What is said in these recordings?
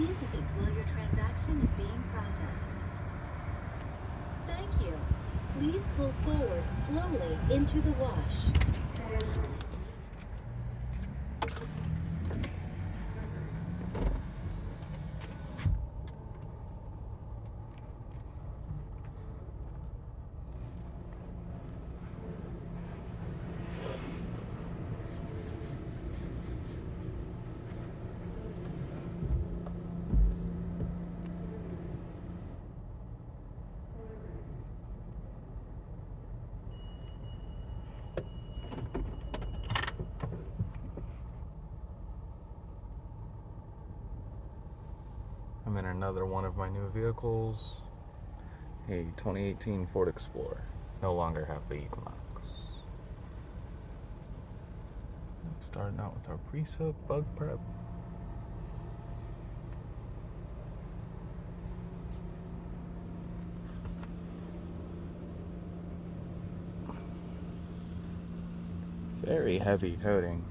music while your transaction is being processed. Thank you. Please pull forward slowly into the wash. I'm in another one of my new vehicles, a 2018 Ford Explorer. No longer have the Equinox. Starting out with our preset bug prep. Very heavy coating.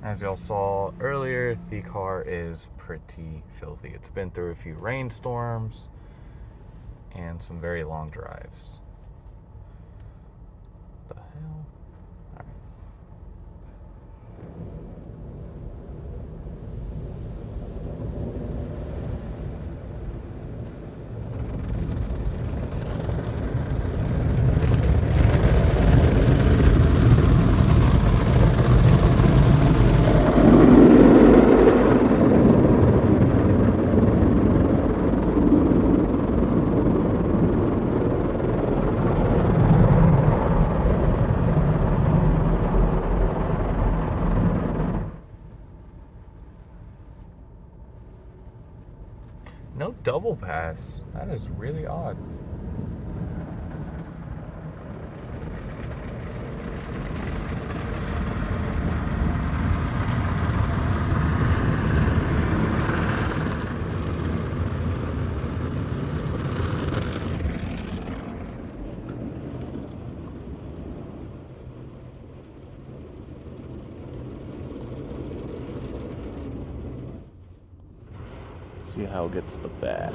As y'all saw earlier, the car is pretty filthy. It's been through a few rainstorms and some very long drives. The hell? All right. No double pass. That is really odd. See how it gets the back.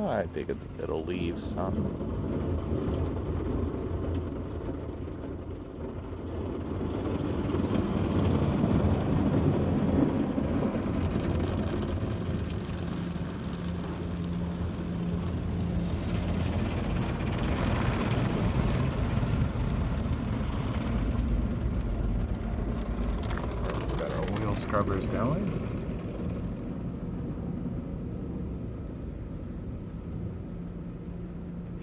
I think it'll leave some. Scrubbers going.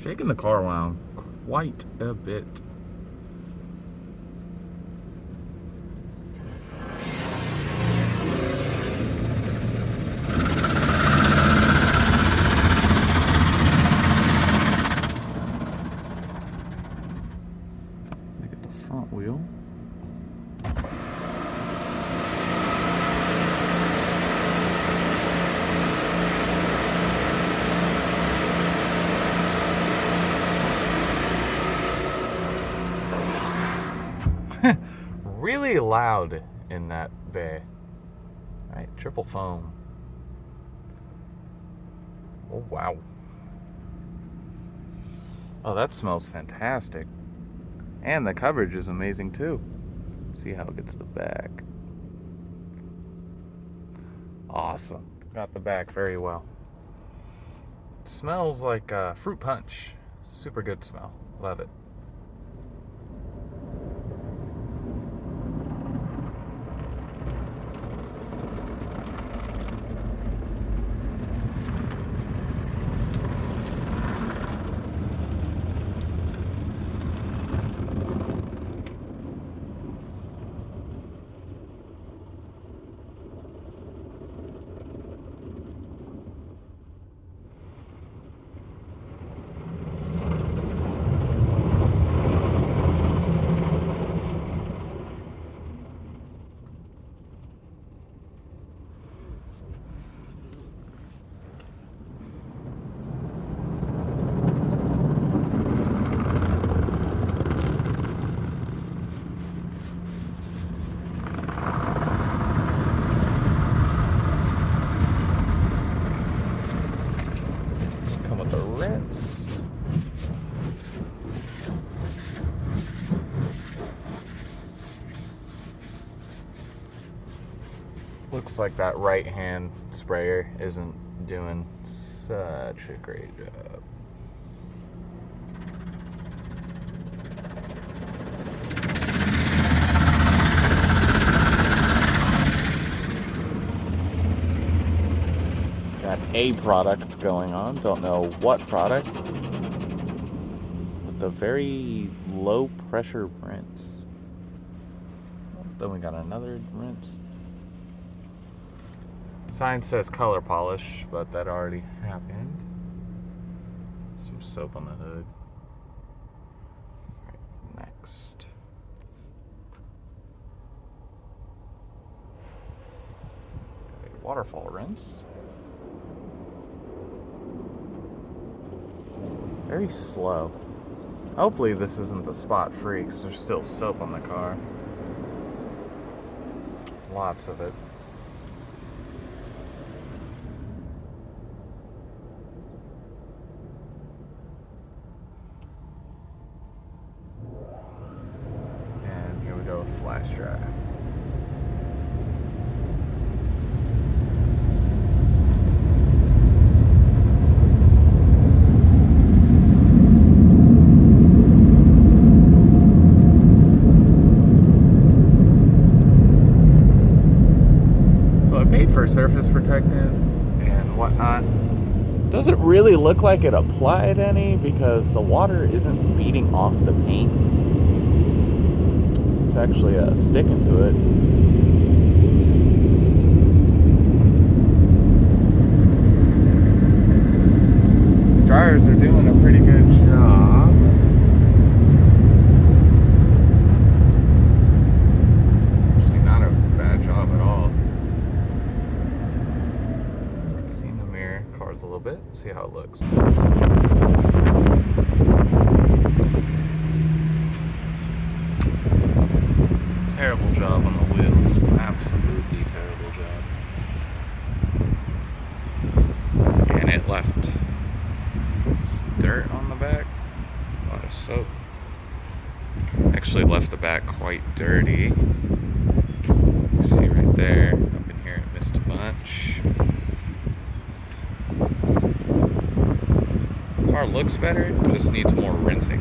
Shaking the car around quite a bit. Look at the front wheel. Really loud in that bay. Right, triple foam. Oh wow. Oh, that smells fantastic. And the coverage is amazing too. See how it gets the back. Awesome. Got the back very well. It smells like fruit punch. Super good smell. Love it. come with a rinse. Looks like that right hand sprayer isn't doing such a great job. Got a product going on, don't know what product, with a very low pressure rinse. Then we got another rinse. Sign says color polish, but that already happened. Some soap on the hood. Right, next. A waterfall rinse. Very slow. Hopefully this isn't the spot free because there's still soap on the car. Lots of it. And here we go with flash dry. For surface protectant and whatnot. Doesn't really look like it applied any because the water isn't beating off the paint. It's actually sticking to it. Dryers are doing a pretty good job. Actually, not a bad job at all. Cars a little bit, see how it looks. Terrible job on the wheels, absolutely terrible job. And it left some dirt on the back, a lot of soap. Actually left the back quite dirty. You see right there, up in here it missed a bunch. Car looks better, just needs more rinsing.